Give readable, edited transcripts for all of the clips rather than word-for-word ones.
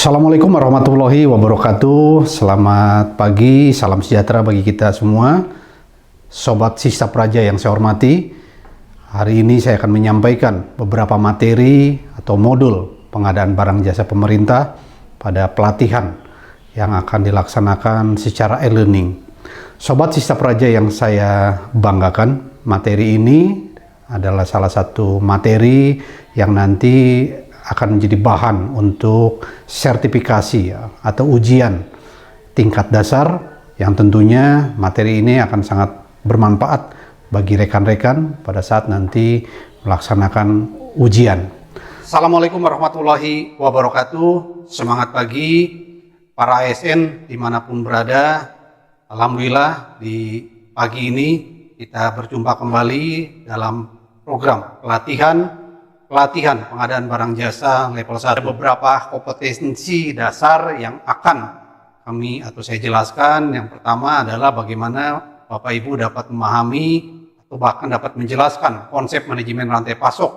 Assalamualaikum warahmatullahi wabarakatuh. Selamat pagi, salam sejahtera bagi kita semua. Sobat Sista Praja yang saya hormati, hari ini saya akan menyampaikan beberapa materi atau modul pengadaan barang jasa pemerintah pada pelatihan yang akan dilaksanakan secara e-learning. Sobat Sista Praja yang saya banggakan, materi ini adalah salah satu materi yang nanti akan menjadi bahan untuk sertifikasi atau ujian tingkat dasar yang tentunya materi ini akan sangat bermanfaat bagi rekan-rekan pada saat nanti melaksanakan ujian. Assalamualaikum warahmatullahi wabarakatuh. Semangat pagi para ASN dimanapun berada. Alhamdulillah di pagi ini kita berjumpa kembali dalam program pelatihan pengadaan barang jasa level 1. Ada beberapa kompetensi dasar yang akan saya jelaskan. Yang pertama adalah bagaimana Bapak Ibu dapat memahami atau bahkan dapat menjelaskan konsep manajemen rantai pasok,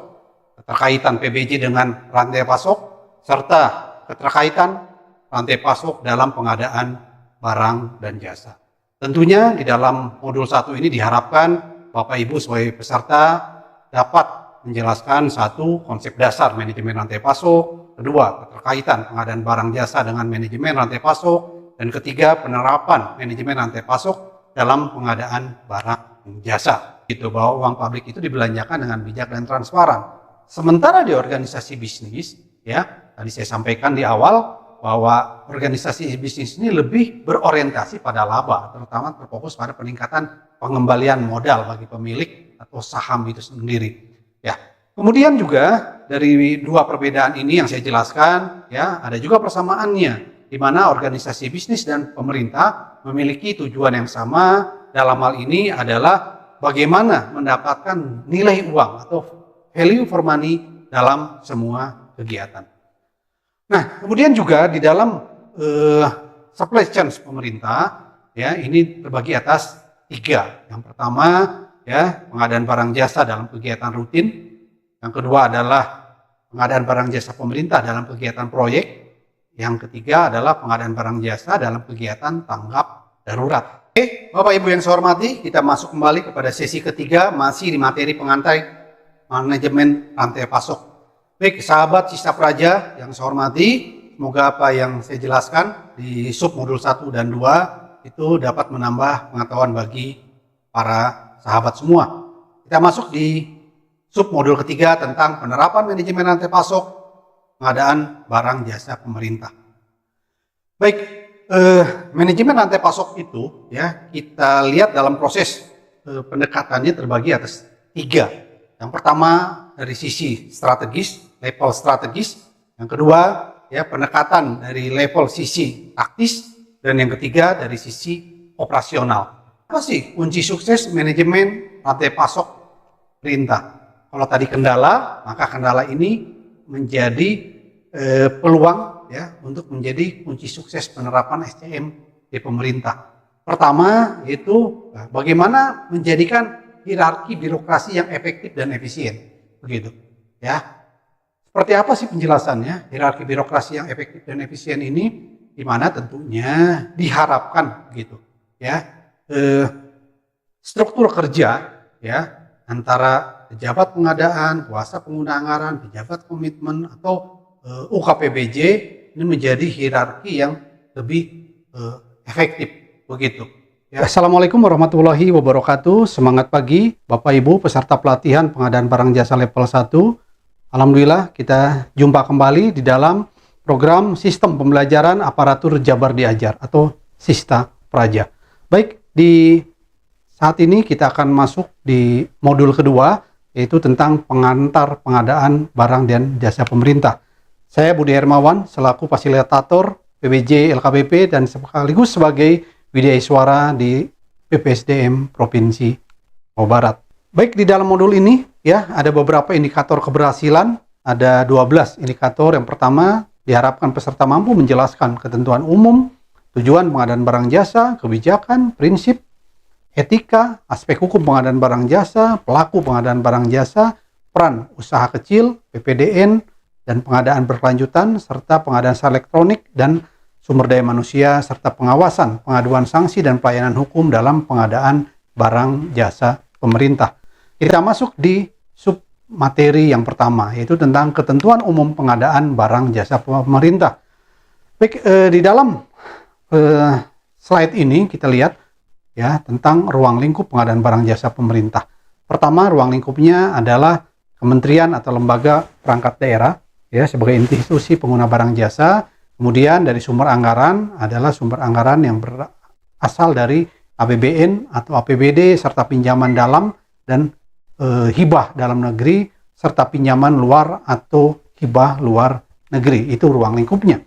keterkaitan PBJ dengan rantai pasok, serta keterkaitan rantai pasok dalam pengadaan barang dan jasa. Tentunya di dalam modul 1 ini diharapkan Bapak Ibu sebagai peserta dapat menjelaskan satu, konsep dasar manajemen rantai pasok, kedua, keterkaitan pengadaan barang jasa dengan manajemen rantai pasok, dan ketiga, penerapan manajemen rantai pasok dalam pengadaan barang jasa. Itu bahwa uang publik itu dibelanjakan dengan bijak dan transparan. Sementara di organisasi bisnis, ya, tadi saya sampaikan di awal bahwa organisasi bisnis ini lebih berorientasi pada laba, terutama terfokus pada peningkatan pengembalian modal bagi pemilik atau saham itu sendiri. Ya, kemudian juga dari dua perbedaan ini yang saya jelaskan, ya, ada juga persamaannya, di mana organisasi bisnis dan pemerintah memiliki tujuan yang sama. Dalam hal ini adalah bagaimana mendapatkan nilai uang atau value for money dalam semua kegiatan. Nah, kemudian juga di dalam supply chain pemerintah, ya, ini terbagi atas 3. Yang pertama, ya, pengadaan barang jasa dalam kegiatan rutin. Yang kedua adalah pengadaan barang jasa pemerintah dalam kegiatan proyek. Yang ketiga adalah pengadaan barang jasa dalam kegiatan tanggap darurat. Oke, Bapak Ibu yang saya hormati, kita masuk kembali kepada sesi ketiga, masih di materi pengantai manajemen rantai pasok. Baik, sahabat Sista Praja yang saya hormati, semoga apa yang saya jelaskan di sub modul 1 dan 2 itu dapat menambah pengetahuan bagi para sahabat semua. Kita masuk di sub modul ketiga tentang penerapan manajemen rantai pasok, pengadaan barang jasa pemerintah. Baik, manajemen rantai pasok itu, ya, kita lihat dalam proses pendekatannya terbagi atas 3. Yang pertama dari sisi strategis, level strategis. Yang kedua, ya, pendekatan dari level sisi taktis, dan yang ketiga dari sisi operasional. Apa sih kunci sukses manajemen rantai pasok perintah? Kalau tadi kendala, maka kendala ini menjadi peluang, ya, untuk menjadi kunci sukses penerapan SCM di pemerintah. Pertama yaitu bagaimana menjadikan hierarki birokrasi yang efektif dan efisien, begitu, ya. Seperti apa sih penjelasannya hierarki birokrasi yang efektif dan efisien ini? Di mana tentunya diharapkan, gitu, ya, struktur kerja, ya, antara pejabat pengadaan, kuasa pengguna anggaran, pejabat komitmen, atau UKPBJ ini menjadi hierarki yang lebih efektif, begitu. Ya. Assalamualaikum warahmatullahi wabarakatuh. Semangat pagi Bapak Ibu peserta pelatihan pengadaan barang jasa level 1. Alhamdulillah kita jumpa kembali di dalam program Sistem Pembelajaran Aparatur Jabar Diajar atau Sista Praja. Baik, di saat ini kita akan masuk di modul kedua, yaitu tentang pengantar pengadaan barang dan jasa pemerintah. Saya Budi Hermawan selaku fasilitator PBJ LKBP dan sekaligus sebagai widya suara di PPSDM Provinsi Jawa Barat. Baik, di dalam modul ini, ya, ada beberapa indikator keberhasilan, ada 12 indikator. Yang pertama, diharapkan peserta mampu menjelaskan ketentuan umum, tujuan pengadaan barang jasa, kebijakan, prinsip, etika, aspek hukum pengadaan barang jasa, pelaku pengadaan barang jasa, peran usaha kecil, PPDN, dan pengadaan berkelanjutan, serta pengadaan secara elektronik dan sumber daya manusia, serta pengawasan, pengaduan sanksi, dan pelayanan hukum dalam pengadaan barang jasa pemerintah. Kita masuk di sub materi yang pertama, yaitu tentang ketentuan umum pengadaan barang jasa pemerintah. Baik, di dalam slide ini kita lihat ya tentang ruang lingkup pengadaan barang jasa pemerintah. Pertama, ruang lingkupnya adalah kementerian atau lembaga perangkat daerah ya sebagai institusi pengguna barang jasa. Kemudian dari sumber anggaran adalah sumber anggaran yang berasal dari APBN atau APBD serta pinjaman dalam dan hibah dalam negeri serta pinjaman luar atau hibah luar negeri. Itu ruang lingkupnya.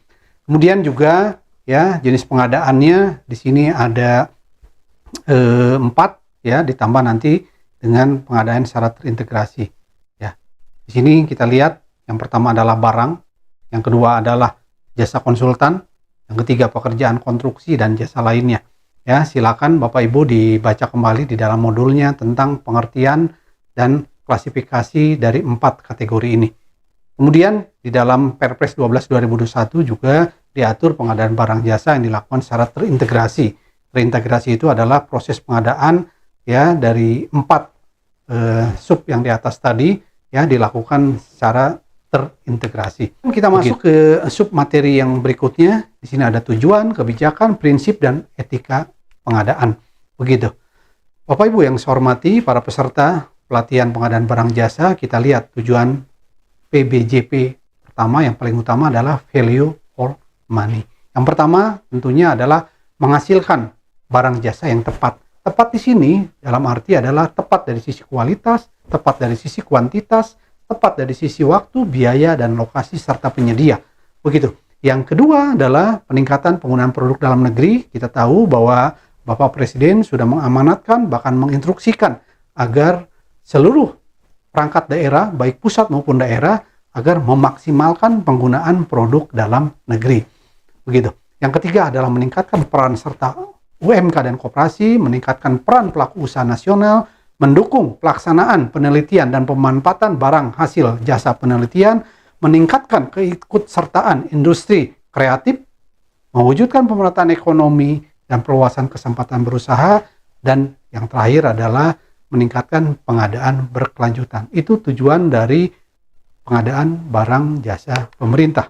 Kemudian juga ya jenis pengadaannya di sini ada 4 ya, ditambah nanti dengan pengadaan secara terintegrasi ya. Di sini kita lihat yang pertama adalah barang, yang kedua adalah jasa konsultan, yang ketiga pekerjaan konstruksi dan jasa lainnya. Ya, silakan Bapak Ibu dibaca kembali di dalam modulnya tentang pengertian dan klasifikasi dari 4 kategori ini. Kemudian di dalam Perpres 12 2021 juga diatur pengadaan barang jasa yang dilakukan secara terintegrasi. Terintegrasi itu adalah proses pengadaan ya dari 4 sub yang di atas tadi ya dilakukan secara terintegrasi. Kita masuk ke sub materi yang berikutnya. Di sini ada tujuan, kebijakan, prinsip, dan etika pengadaan. Begitu. Bapak Ibu yang saya hormati, para peserta pelatihan pengadaan barang jasa, kita lihat tujuan PBJP pertama yang paling utama adalah value for money. Yang pertama tentunya adalah menghasilkan barang jasa yang tepat. Tepat di sini dalam arti adalah tepat dari sisi kualitas, tepat dari sisi kuantitas, tepat dari sisi waktu, biaya, dan lokasi serta penyedia. Begitu. Yang kedua adalah peningkatan penggunaan produk dalam negeri. Kita tahu bahwa Bapak Presiden sudah mengamanatkan bahkan menginstruksikan agar seluruh perangkat daerah baik pusat maupun daerah agar memaksimalkan penggunaan produk dalam negeri. Begitu. Yang ketiga adalah meningkatkan peran serta UMK dan koperasi, meningkatkan peran pelaku usaha nasional, mendukung pelaksanaan penelitian dan pemanfaatan barang hasil jasa penelitian, meningkatkan keikutsertaan industri kreatif, mewujudkan pemerataan ekonomi dan perluasan kesempatan berusaha, dan yang terakhir adalah meningkatkan pengadaan berkelanjutan. Itu tujuan dari pengadaan barang jasa pemerintah.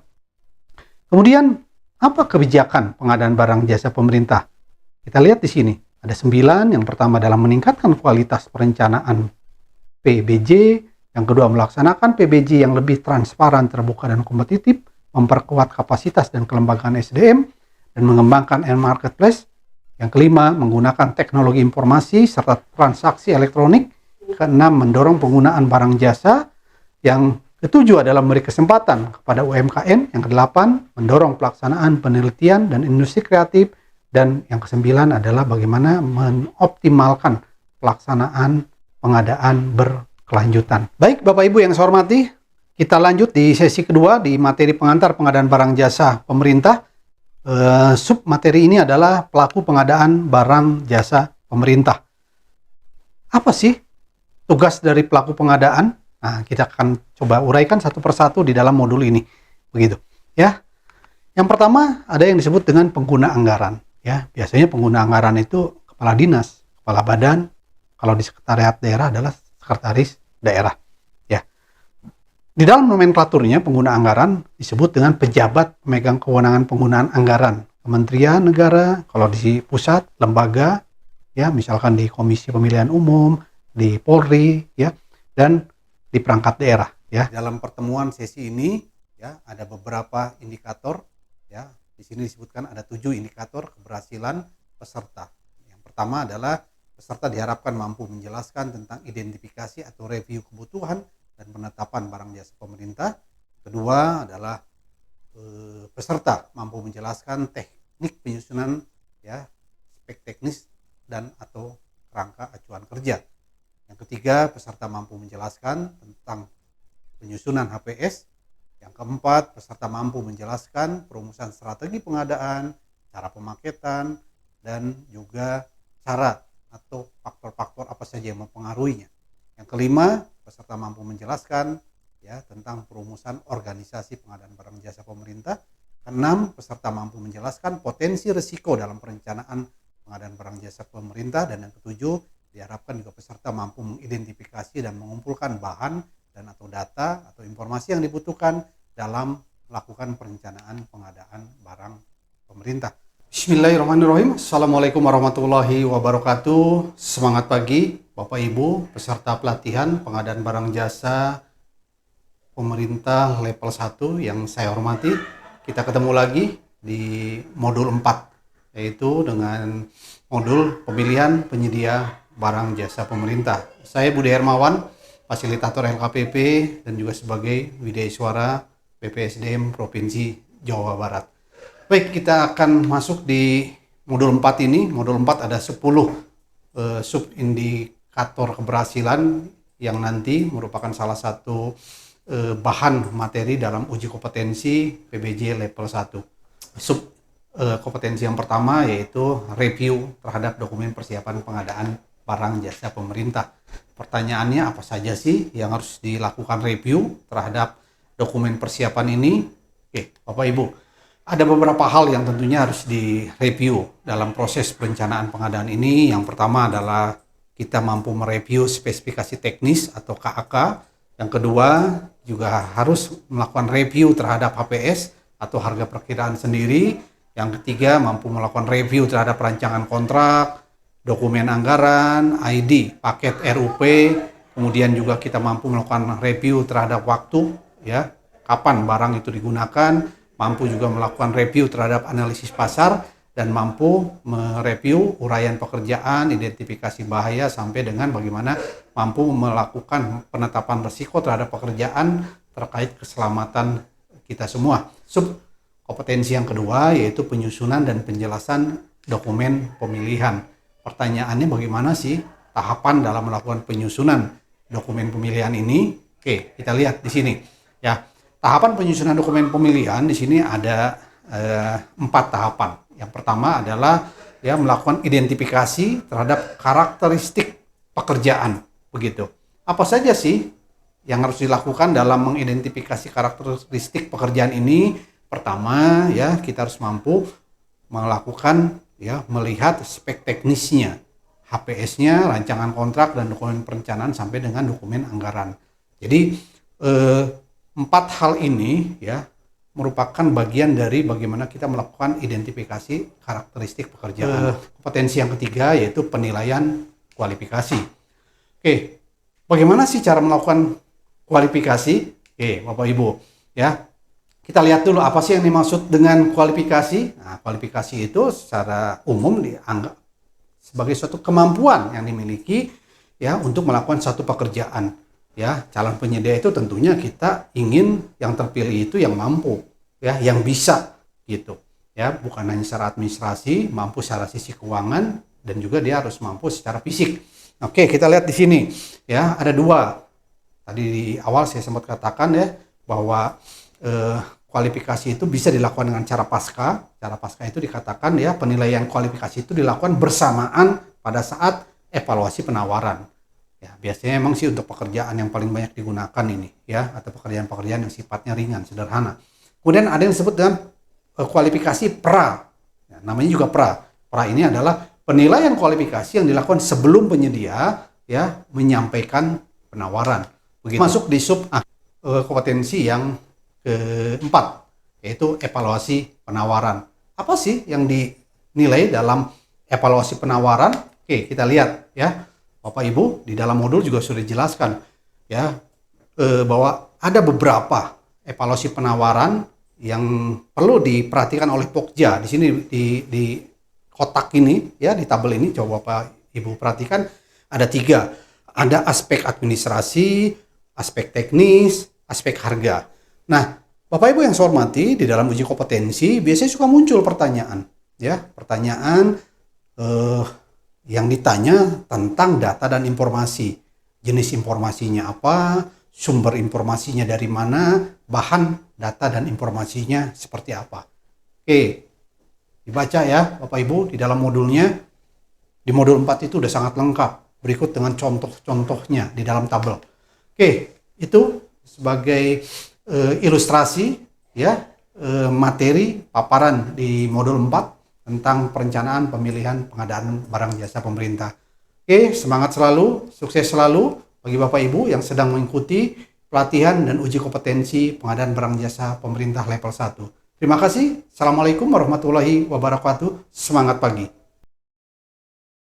Kemudian, apa kebijakan pengadaan barang jasa pemerintah? Kita lihat di sini. Ada 9, yang pertama adalah meningkatkan kualitas perencanaan PBJ, yang kedua melaksanakan PBJ yang lebih transparan, terbuka, dan kompetitif, memperkuat kapasitas dan kelembagaan SDM, dan mengembangkan e-marketplace. Yang kelima, menggunakan teknologi informasi serta transaksi elektronik. Keenam, mendorong penggunaan barang jasa. Yang ketujuh adalah memberi kesempatan kepada UMKM. Yang kedelapan, mendorong pelaksanaan penelitian dan industri kreatif. Dan yang kesembilan adalah bagaimana mengoptimalkan pelaksanaan pengadaan berkelanjutan. Baik Bapak Ibu yang saya hormati, kita lanjut di sesi kedua di materi pengantar pengadaan barang jasa pemerintah. Sub materi ini adalah pelaku pengadaan barang jasa pemerintah. Apa sih tugas dari pelaku pengadaan? Nah, kita akan coba uraikan satu persatu di dalam modul ini. Begitu ya. Yang pertama ada yang disebut dengan pengguna anggaran. Ya, biasanya pengguna anggaran itu kepala dinas, kepala badan, kalau di sekretariat daerah adalah sekretaris daerah. Ya. Di dalam nomenklaturnya pengguna anggaran disebut dengan pejabat pemegang kewenangan penggunaan anggaran. Kementerian negara, kalau di pusat, lembaga, ya misalkan di Komisi Pemilihan Umum, di Polri, ya, dan di perangkat daerah. Ya. Dalam pertemuan sesi ini, ya ada beberapa indikator, ya. Di sini disebutkan ada 7 indikator keberhasilan peserta. Yang pertama adalah peserta diharapkan mampu menjelaskan tentang identifikasi atau review kebutuhan dan penetapan barang jasa pemerintah. Kedua adalah peserta mampu menjelaskan teknik penyusunan ya spek teknis dan atau kerangka acuan kerja. Yang ketiga, peserta mampu menjelaskan tentang penyusunan HPS. Yang keempat, peserta mampu menjelaskan perumusan strategi pengadaan, cara pemaketan, dan juga cara atau faktor-faktor apa saja yang mempengaruhinya. Yang kelima, peserta mampu menjelaskan ya, tentang perumusan organisasi pengadaan barang jasa pemerintah. Keenam, peserta mampu menjelaskan potensi risiko dalam perencanaan pengadaan barang jasa pemerintah. Dan yang ketujuh, diharapkan juga peserta mampu mengidentifikasi dan mengumpulkan bahan dan atau data atau informasi yang dibutuhkan dalam melakukan perencanaan pengadaan barang pemerintah. Bismillahirrahmanirrahim. Assalamualaikum warahmatullahi wabarakatuh. Semangat pagi Bapak Ibu peserta pelatihan pengadaan barang jasa pemerintah level 1 yang saya hormati. Kita ketemu lagi di modul 4, yaitu dengan modul pemilihan penyedia barang jasa pemerintah. Saya Budi Hermawan, fasilitator LKPP dan juga sebagai Widya Suara BPSDM Provinsi Jawa Barat. Baik, kita akan masuk di modul 4 ini. Modul 4 ada 10 subindikator keberhasilan yang nanti merupakan salah satu bahan materi dalam uji kompetensi PBJ level 1. Sub kompetensi yang pertama yaitu review terhadap dokumen persiapan pengadaan barang jasa pemerintah. Pertanyaannya, apa saja sih yang harus dilakukan review terhadap dokumen persiapan ini? Oke, Bapak Ibu, ada beberapa hal yang tentunya harus direview dalam proses perencanaan pengadaan ini. Yang pertama adalah kita mampu mereview spesifikasi teknis atau KAK. Yang kedua, juga harus melakukan review terhadap HPS atau harga perkiraan sendiri. Yang ketiga, mampu melakukan review terhadap rancangan kontrak, dokumen anggaran, ID, paket RUP. Kemudian juga kita mampu melakukan review terhadap waktu, ya, kapan barang itu digunakan. Mampu juga melakukan review terhadap analisis pasar, dan mampu mereview uraian pekerjaan, identifikasi bahaya, sampai dengan bagaimana mampu melakukan penetapan risiko terhadap pekerjaan terkait keselamatan kita semua. Sub kompetensi yang kedua yaitu penyusunan dan penjelasan dokumen pemilihan. Pertanyaannya, bagaimana sih tahapan dalam melakukan penyusunan dokumen pemilihan ini? Oke, kita lihat di sini, ya. Tahapan penyusunan dokumen pemilihan di sini ada 4 tahapan. Yang pertama adalah ya melakukan identifikasi terhadap karakteristik pekerjaan, begitu. Apa saja sih yang harus dilakukan dalam mengidentifikasi karakteristik pekerjaan ini? Pertama, ya, kita harus mampu melakukan, ya, melihat spek teknisnya, HPS-nya, rancangan kontrak, dan dokumen perencanaan sampai dengan dokumen anggaran. Jadi 4 hal ini, ya, merupakan bagian dari bagaimana kita melakukan identifikasi karakteristik pekerjaan. Kompetensi yang ketiga yaitu penilaian kualifikasi. Oke, bagaimana sih cara melakukan kualifikasi? Oke, Bapak Ibu, ya, kita lihat dulu apa sih yang dimaksud dengan kualifikasi. Nah, kualifikasi itu secara umum dianggap sebagai suatu kemampuan yang dimiliki, ya, untuk melakukan satu pekerjaan. Ya, calon penyedia itu tentunya kita ingin yang terpilih itu yang mampu, ya, yang bisa, gitu. Ya, bukan hanya secara administrasi, mampu secara sisi keuangan, dan juga dia harus mampu secara fisik. Oke, kita lihat di sini, ya, ada 2. Tadi di awal saya sempat katakan, ya, bahwa kualifikasi itu bisa dilakukan dengan cara pasca. Cara pasca itu dikatakan, ya, penilaian kualifikasi itu dilakukan bersamaan pada saat evaluasi penawaran. Ya, biasanya emang sih untuk pekerjaan yang paling banyak digunakan ini, ya, atau pekerjaan-pekerjaan yang sifatnya ringan, sederhana. Kemudian ada yang disebut dengan kualifikasi pra. Ya, namanya juga pra. Pra ini adalah penilaian kualifikasi yang dilakukan sebelum penyedia, ya, menyampaikan penawaran. Begitu. Masuk di sub kompetensi yang keempat, yaitu evaluasi penawaran. Apa sih yang dinilai dalam evaluasi penawaran? Oke, kita lihat, ya. Bapak Ibu, di dalam modul juga sudah dijelaskan, ya, bahwa ada beberapa evaluasi penawaran yang perlu diperhatikan oleh Pokja. Di sini di kotak ini, ya, di tabel ini, coba Bapak Ibu perhatikan, ada 3. Ada aspek administrasi, aspek teknis, aspek harga. Nah, Bapak Ibu yang saya hormati, di dalam uji kompetensi biasanya suka muncul pertanyaan, ya, pertanyaan yang ditanya tentang data dan informasi. Jenis informasinya apa, sumber informasinya dari mana, bahan data dan informasinya seperti apa. Oke, dibaca ya Bapak Ibu di dalam modulnya. Di modul 4 itu udah sangat lengkap. Berikut dengan contoh-contohnya di dalam tabel. Oke, itu sebagai ilustrasi ya materi paparan di modul 4 tentang perencanaan pemilihan pengadaan barang jasa pemerintah. Oke, semangat selalu, sukses selalu bagi Bapak Ibu yang sedang mengikuti pelatihan dan uji kompetensi pengadaan barang jasa pemerintah level 1. Terima kasih. Assalamualaikum warahmatullahi wabarakatuh. Semangat pagi.